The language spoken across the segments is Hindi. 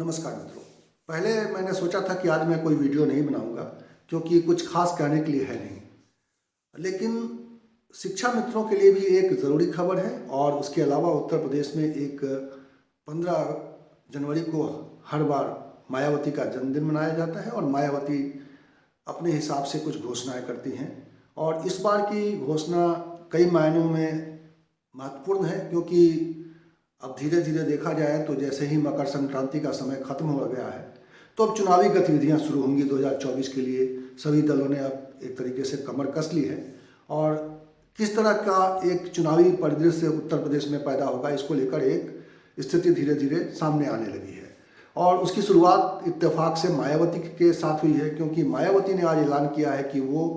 नमस्कार मित्रों। पहले मैंने सोचा था कि आज मैं कोई वीडियो नहीं बनाऊंगा क्योंकि कुछ खास कहने के लिए है नहीं, लेकिन शिक्षा मित्रों के लिए भी एक ज़रूरी खबर है। और उसके अलावा उत्तर प्रदेश में एक 15 जनवरी को हर बार मायावती का जन्मदिन मनाया जाता है और मायावती अपने हिसाब से कुछ घोषणाएं करती हैं। और इस बार की घोषणा कई मायनों में महत्वपूर्ण है, क्योंकि अब धीरे धीरे देखा जाए तो जैसे ही मकर संक्रांति का समय खत्म हो गया है तो अब चुनावी गतिविधियां शुरू होंगी 2024 के लिए। सभी दलों ने अब एक तरीके से कमर कस ली है और किस तरह का एक चुनावी परिदृश्य उत्तर प्रदेश में पैदा होगा, इसको लेकर एक स्थिति धीरे धीरे सामने आने लगी है। और उसकी शुरुआत इत्तेफाक से मायावती के साथ हुई है, क्योंकि मायावती ने आज ऐलान किया है कि वो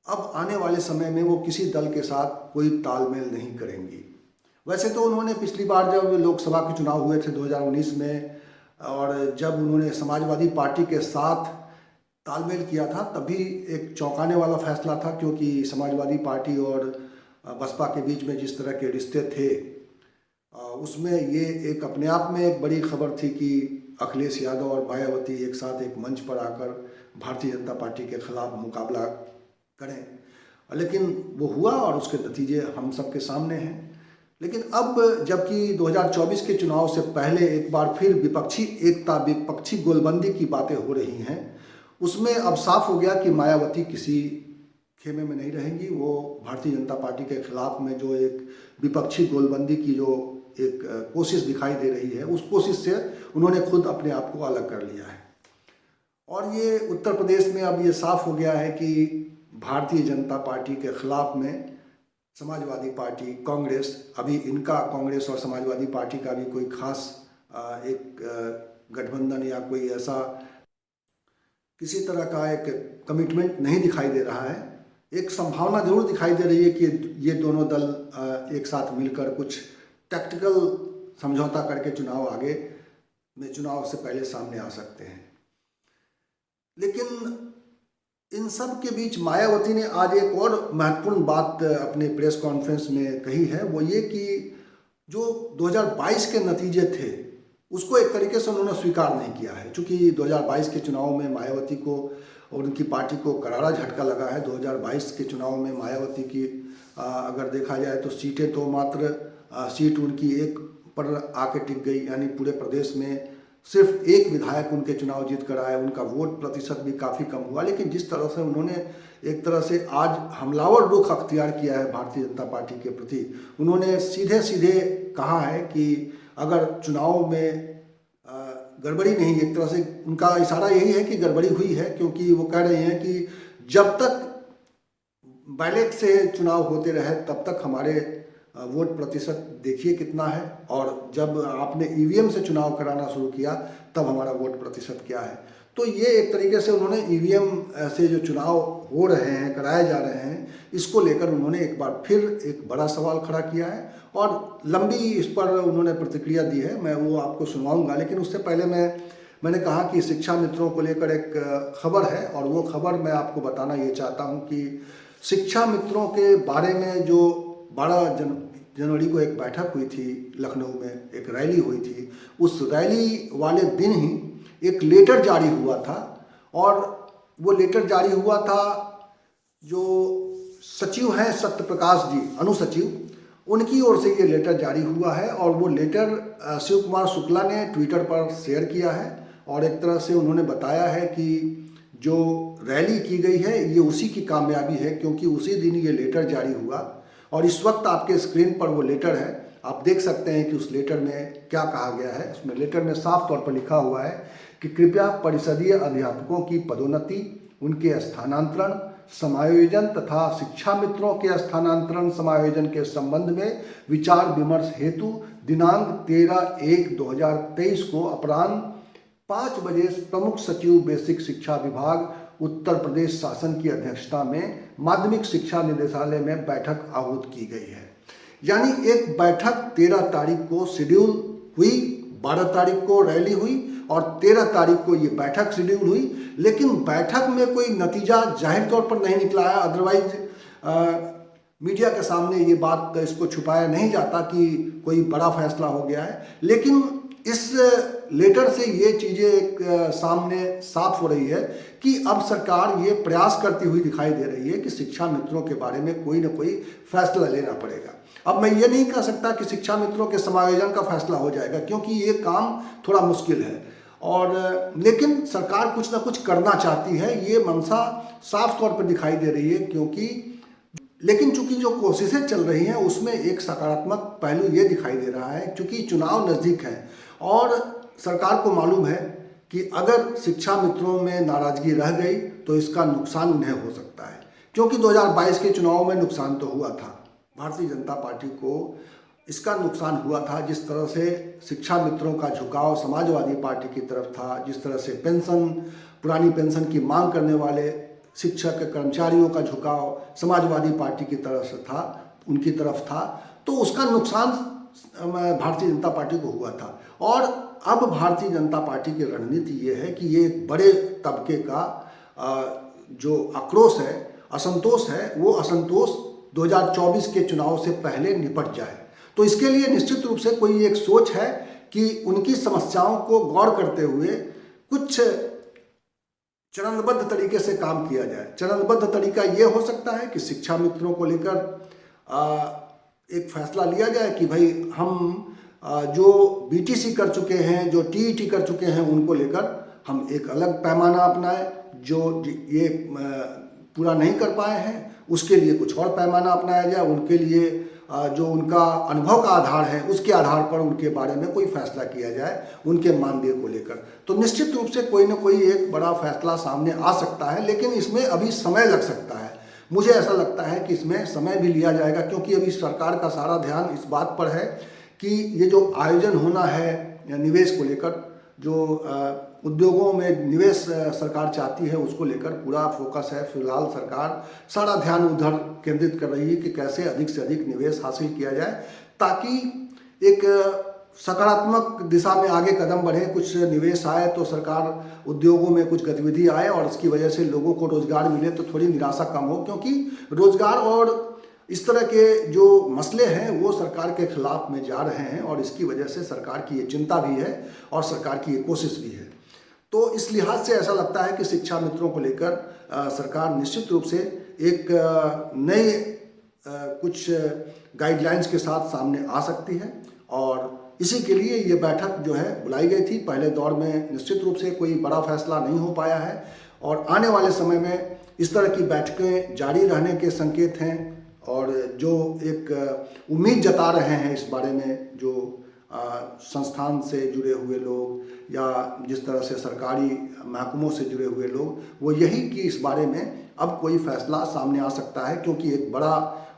अब आने वाले समय में वो किसी दल के साथ कोई तालमेल नहीं करेंगी। वैसे तो उन्होंने पिछली बार जब लोकसभा के चुनाव हुए थे 2019 में, और जब उन्होंने समाजवादी पार्टी के साथ तालमेल किया था तभी एक चौंकाने वाला फैसला था, क्योंकि समाजवादी पार्टी और बसपा के बीच में जिस तरह के रिश्ते थे उसमें ये एक अपने आप में एक बड़ी खबर थी कि अखिलेश यादव और मायावती एक साथ एक मंच पर आकर भारतीय जनता पार्टी के खिलाफ मुकाबला करें। लेकिन वो हुआ और उसके नतीजे हम सबके सामने हैं। लेकिन अब जबकि 2024 के चुनाव से पहले एक बार फिर विपक्षी एकता, विपक्षी गोलबंदी की बातें हो रही हैं, उसमें अब साफ हो गया कि मायावती किसी खेमे में नहीं रहेंगी। वो भारतीय जनता पार्टी के खिलाफ में जो एक विपक्षी गोलबंदी की जो एक कोशिश दिखाई दे रही है, उस कोशिश से उन्होंने खुद अपने आप को अलग कर लिया है। और ये उत्तर प्रदेश में अब ये साफ हो गया है कि भारतीय जनता पार्टी के खिलाफ में समाजवादी पार्टी, कांग्रेस, अभी इनका कांग्रेस और समाजवादी पार्टी का भी कोई खास एक गठबंधन या कोई ऐसा किसी तरह का एक कमिटमेंट नहीं दिखाई दे रहा है। एक संभावना जरूर दिखाई दे रही है कि ये दोनों दल एक साथ मिलकर कुछ टैक्टिकल समझौता करके चुनाव से पहले सामने आ सकते हैं। लेकिन इन सब के बीच मायावती ने आज एक और महत्वपूर्ण बात अपने प्रेस कॉन्फ्रेंस में कही है, वो ये कि जो 2022 के नतीजे थे उसको एक तरीके से उन्होंने स्वीकार नहीं किया है। चूँकि 2022 के चुनाव में मायावती को और उनकी पार्टी को करारा झटका लगा है। 2022 के चुनाव में मायावती की अगर देखा जाए तो सीटें तो मात्र सीट उनकी एक पर आके टिक गई, यानी पूरे प्रदेश में सिर्फ एक विधायक उनके चुनाव जीत कर आए। उनका वोट प्रतिशत भी काफ़ी कम हुआ। लेकिन जिस तरह से उन्होंने एक तरह से आज हमलावर रुख अख्तियार किया है भारतीय जनता पार्टी के प्रति, उन्होंने सीधे सीधे कहा है कि अगर चुनाव में गड़बड़ी नहीं, एक तरह से उनका इशारा यही है कि गड़बड़ी हुई है, क्योंकि वो कह रहे हैं कि जब तक बैलेट से चुनाव होते रहे तब तक हमारे वोट प्रतिशत देखिए कितना है, और जब आपने ईवीएम से चुनाव कराना शुरू किया तब हमारा वोट प्रतिशत क्या है। तो ये एक तरीके से उन्होंने ईवीएम से जो चुनाव हो रहे हैं, कराए जा रहे हैं, इसको लेकर उन्होंने एक बार फिर एक बड़ा सवाल खड़ा किया है और लंबी इस पर उन्होंने प्रतिक्रिया दी है। मैं वो आपको सुनवाऊंगा, लेकिन उससे पहले मैंने कहा कि शिक्षा मित्रों को लेकर एक खबर है, और वो खबर मैं आपको बताना ये चाहता हूँ कि शिक्षा मित्रों के बारे में जो 12 जनवरी को एक बैठक हुई थी लखनऊ में, एक रैली हुई थी, उस रैली वाले दिन ही एक लेटर जारी हुआ था। और वो लेटर जारी हुआ था, जो सचिव हैं सत्य प्रकाश जी, अनुसचिव, उनकी ओर से ये लेटर जारी हुआ है। और वो लेटर शिव कुमार शुक्ला ने ट्विटर पर शेयर किया है और एक तरह से उन्होंने बताया है कि जो रैली की गई है ये उसी की कामयाबी है, क्योंकि उसी दिन ये लेटर जारी हुआ। और इस वक्त आपके स्क्रीन पर वो लेटर है, आप देख सकते हैं कि उस लेटर में क्या कहा गया है। उसमें लेटर में साफ तौर पर लिखा हुआ है कि कृपया परिषदीय अध्यापकों की पदोन्नति, उनके स्थानांतरण, समायोजन तथा शिक्षा मित्रों के स्थानांतरण समायोजन के संबंध में विचार विमर्श हेतु दिनांक 13/1/2023 को अपराह्न 5 बजे प्रमुख सचिव बेसिक शिक्षा विभाग उत्तर प्रदेश शासन की अध्यक्षता में माध्यमिक शिक्षा निदेशालय में बैठक आहूत की गई है। यानी एक बैठक 13 तारीख को शेड्यूल हुई, 12 तारीख को रैली हुई और 13 तारीख को ये बैठक शेड्यूल हुई। लेकिन बैठक में कोई नतीजा जाहिर तौर पर नहीं निकला है। अदरवाइज मीडिया के सामने ये बात, इसको छुपाया नहीं जाता कि कोई बड़ा फैसला हो गया है। लेकिन इस लेटर से ये चीज़ें एक सामने साफ हो रही है कि अब सरकार ये प्रयास करती हुई दिखाई दे रही है कि शिक्षा मित्रों के बारे में कोई ना कोई फैसला लेना पड़ेगा। अब मैं ये नहीं कह सकता कि शिक्षा मित्रों के समायोजन का फैसला हो जाएगा, क्योंकि ये काम थोड़ा मुश्किल है, और लेकिन सरकार कुछ ना कुछ करना चाहती है, ये मंशा साफ तौर पर दिखाई दे रही है। लेकिन चूंकि जो कोशिशें चल रही हैं उसमें एक सकारात्मक पहलू ये दिखाई दे रहा है, क्योंकि चुनाव नज़दीक है और सरकार को मालूम है कि अगर शिक्षा मित्रों में नाराज़गी रह गई तो इसका नुकसान उन्हें हो सकता है, क्योंकि 2022 के चुनाव में नुकसान तो हुआ था, भारतीय जनता पार्टी को इसका नुकसान हुआ था। जिस तरह से शिक्षा मित्रों का झुकाव समाजवादी पार्टी की तरफ था, जिस तरह से पुरानी पेंशन की मांग करने वाले शिक्षक कर्मचारियों का झुकाव समाजवादी पार्टी की तरफ से था, उनकी तरफ था, तो उसका नुकसान भारतीय जनता पार्टी को हुआ था। और अब भारतीय जनता पार्टी की रणनीति ये है कि ये एक बड़े तबके का जो आक्रोश है, असंतोष है, वो असंतोष 2024 के चुनाव से पहले निपट जाए। तो इसके लिए निश्चित रूप से कोई एक सोच है कि उनकी समस्याओं को गौर करते हुए कुछ चरणबद्ध तरीके से काम किया जाए। चरणबद्ध तरीका ये हो सकता है कि शिक्षा मित्रों को लेकर एक फैसला लिया जाए कि भाई हम जो बीटीसी कर चुके हैं, जो टीईटी कर चुके हैं, उनको लेकर हम एक अलग पैमाना अपनाएं। जो ये पूरा नहीं कर पाए हैं उसके लिए कुछ और पैमाना अपनाया जाए, उनके लिए जो उनका अनुभव का आधार है उसके आधार पर उनके बारे में कोई फैसला किया जाए, उनके मानदेय को लेकर। तो निश्चित रूप से कोई ना कोई एक बड़ा फैसला सामने आ सकता है, लेकिन इसमें अभी समय लग सकता है। मुझे ऐसा लगता है कि इसमें समय भी लिया जाएगा, क्योंकि अभी सरकार का सारा ध्यान इस बात पर है कि ये जो आयोजन होना है निवेश को लेकर, जो उद्योगों में निवेश सरकार चाहती है, उसको लेकर पूरा फोकस है। फिलहाल सरकार सारा ध्यान उधर केंद्रित कर रही है कि कैसे अधिक से अधिक निवेश हासिल किया जाए, ताकि एक सकारात्मक दिशा में आगे कदम बढ़े, कुछ निवेश आए तो सरकार उद्योगों में कुछ गतिविधि आए और इसकी वजह से लोगों को रोजगार मिले तो थोड़ी निराशा कम हो, क्योंकि रोजगार और इस तरह के जो मसले हैं वो सरकार के खिलाफ में जा रहे हैं, और इसकी वजह से सरकार की ये चिंता भी है और सरकार की ये कोशिश भी है। तो इस लिहाज से ऐसा लगता है कि शिक्षा मित्रों को लेकर सरकार निश्चित रूप से एक नए कुछ गाइडलाइंस के साथ सामने आ सकती है, और इसी के लिए ये बैठक जो है बुलाई गई थी। पहले दौर में निश्चित रूप से कोई बड़ा फैसला नहीं हो पाया है, और आने वाले समय में इस तरह की बैठकें जारी रहने के संकेत हैं, और जो एक उम्मीद जता रहे हैं इस बारे में जो संस्थान से जुड़े हुए लोग या जिस तरह से सरकारी महकमों से जुड़े हुए लोग, वो यही कि इस बारे में अब कोई फैसला सामने आ सकता है, क्योंकि एक बड़ा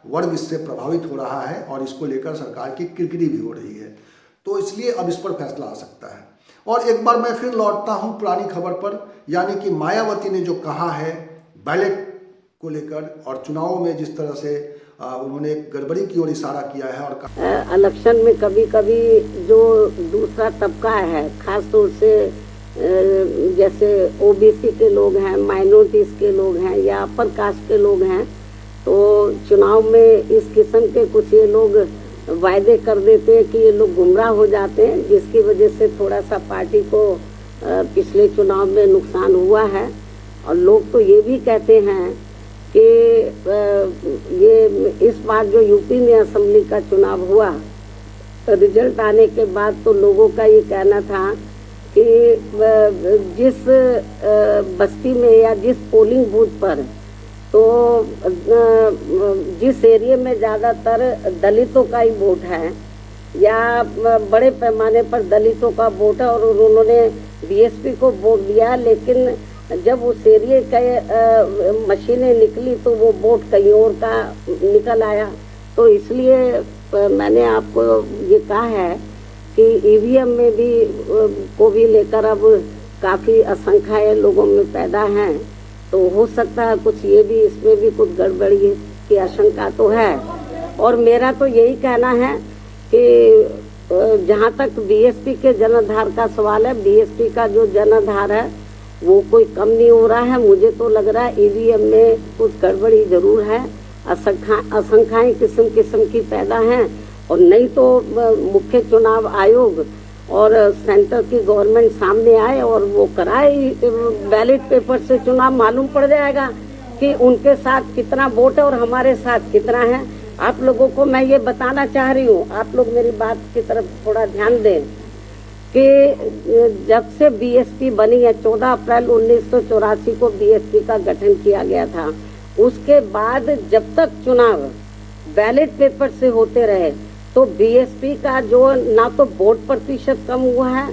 वर्ग इससे प्रभावित हो रहा है और इसको लेकर सरकार की किरकिरी भी हो रही है। तो इसलिए अब इस पर फैसला आ सकता है। और एक बार मैं फिर लौटता हूँ पुरानी खबर पर, यानी कि मायावती ने जो कहा है बैलेट को लेकर और चुनाव में जिस तरह से उन्होंने एक गड़बड़ी की ओर इशारा किया है, और इलेक्शन में कभी कभी जो दूसरा तबका है, खास तौर से जैसे ओबीसी के लोग हैं, माइनॉरिटीज के लोग हैं या अपर कास्ट के लोग हैं, तो चुनाव में इस किस्म के कुछ ये लोग वायदे कर देते हैं कि ये लोग गुमराह हो जाते हैं, जिसकी वजह से थोड़ा सा पार्टी को पिछले चुनाव में नुकसान हुआ है। और लोग तो ये भी कहते हैं कि ये इस बार जो यूपी में असेंबली का चुनाव हुआ, रिजल्ट आने के बाद तो लोगों का ये कहना था कि जिस बस्ती में या जिस पोलिंग बूथ पर, तो जिस एरिया में ज़्यादातर दलितों का ही वोट है या बड़े पैमाने पर दलितों का वोट है, और उन्होंने बीएसपी को वोट दिया, लेकिन जब उस एरिया का मशीनें निकली तो वो वोट कहीं और का निकल आया। तो इसलिए मैंने आपको ये कहा है कि ईवीएम में भी को भी लेकर अब काफ़ी आशंकाएं लोगों में पैदा हैं, तो हो सकता है कुछ ये भी, इसमें भी कुछ गड़बड़ी की आशंका तो है। और मेरा तो यही कहना है कि जहाँ तक बीएसपी के जनाधार का सवाल है, बीएसपी का जो जनाधार है वो कोई कम नहीं हो रहा है। मुझे तो लग रहा है ईवीएम में कुछ गड़बड़ी जरूर है, आशंकाएं किस्म किस्म की पैदा हैं, और नहीं तो मुख्य चुनाव आयोग और सेंटर की गवर्नमेंट सामने आए और वो कराए बैलेट पेपर से चुनाव, मालूम पड़ जाएगा कि उनके साथ कितना वोट है और हमारे साथ कितना है। आप लोगों को मैं ये बताना चाह रही हूँ, आप लोग मेरी बात की तरफ थोड़ा ध्यान दें कि जब से बीएसपी बनी है, 14 अप्रैल 1984 को बीएसपी का गठन किया गया था, उसके बाद जब तक चुनाव बैलेट पेपर से होते रहे तो बीएसपी का जो ना तो वोट प्रतिशत कम हुआ है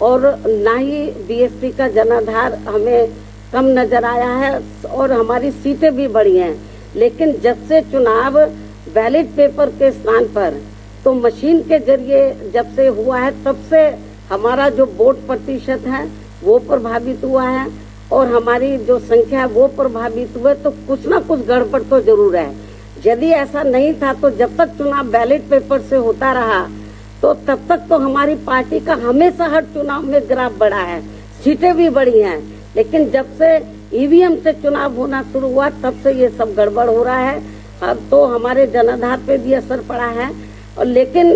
और ना ही बीएसपी का जनाधार हमें कम नजर आया है और हमारी सीटें भी बढ़ी हैं। लेकिन जब से चुनाव बैलेट पेपर के स्थान पर तो मशीन के जरिए जब से हुआ है, तब से हमारा जो वोट प्रतिशत है वो प्रभावित हुआ है और हमारी जो संख्या है वो प्रभावित हुआ। तो कुछ ना कुछ गड़बड़ तो जरूर है। यदि ऐसा नहीं था तो जब तक चुनाव बैलेट पेपर से होता रहा तो तब तक तो हमारी पार्टी का हमेशा हर चुनाव में ग्राफ बढ़ा है, सीटें भी बढ़ी हैं। लेकिन जब से ईवीएम से चुनाव होना शुरू हुआ तब से ये सब गड़बड़ हो रहा है। अब तो हमारे जनाधार पे भी असर पड़ा है। और लेकिन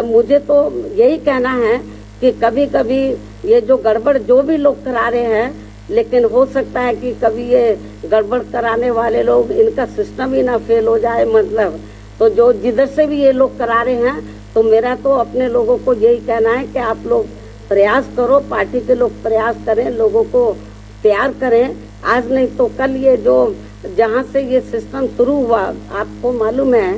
मुझे तो यही कहना है कि कभी कभी ये जो गड़बड़ जो भी लोग करा रहे हैं, लेकिन हो सकता है कि कभी ये गड़बड़ कराने वाले लोग, इनका सिस्टम ही ना फेल हो जाए। मतलब तो जो जिधर से भी ये लोग करा रहे हैं, तो मेरा तो अपने लोगों को यही कहना है कि आप लोग प्रयास करो, पार्टी के लोग प्रयास करें, लोगों को तैयार करें। आज नहीं तो कल ये जो जहाँ से ये सिस्टम शुरू हुआ, आपको मालूम है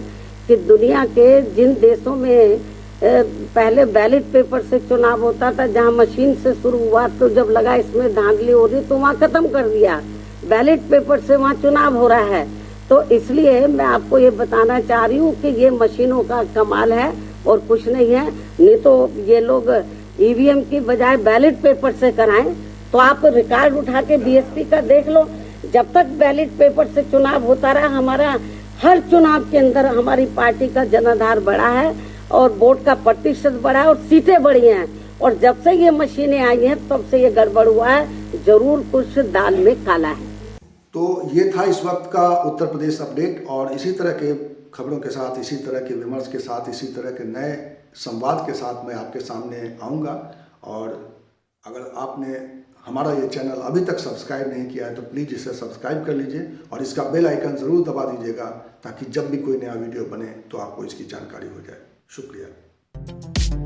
कि दुनिया के जिन देशों में पहले बैलेट पेपर से चुनाव होता था, जहाँ मशीन से शुरू हुआ, तो जब लगा इसमें धांधली हो रही तो वहाँ खत्म कर दिया, बैलेट पेपर से वहाँ चुनाव हो रहा है। तो इसलिए मैं आपको ये बताना चाह रही हूँ कि ये मशीनों का कमाल है और कुछ नहीं है। नहीं तो ये लोग ईवीएम की बजाय बैलेट पेपर से कराएं। तो आप रिकॉर्ड उठा के बीएसपी का देख लो, जब तक बैलेट पेपर से चुनाव होता रहा, हमारा हर चुनाव के अंदर हमारी पार्टी का जनाधार बढ़ा है और वोट का प्रतिशत बढ़ा है और सीटें बढ़ी हैं। और जब से ये मशीनें आई हैं तब से ये गड़बड़ हुआ है, जरूर कुछ दाल में काला है। तो ये था इस वक्त का उत्तर प्रदेश अपडेट, और इसी तरह के खबरों के साथ, इसी तरह के विमर्श के साथ, इसी तरह के नए संवाद के साथ मैं आपके सामने आऊँगा। और अगर आपने हमारा ये चैनल अभी तक सब्सक्राइब नहीं किया है तो प्लीज़ इसे सब्सक्राइब कर लीजिए और इसका बेल आइकन ज़रूर दबा दीजिएगा, ताकि जब भी कोई नया वीडियो बने तो आपको इसकी जानकारी हो जाए। शुक्रिया।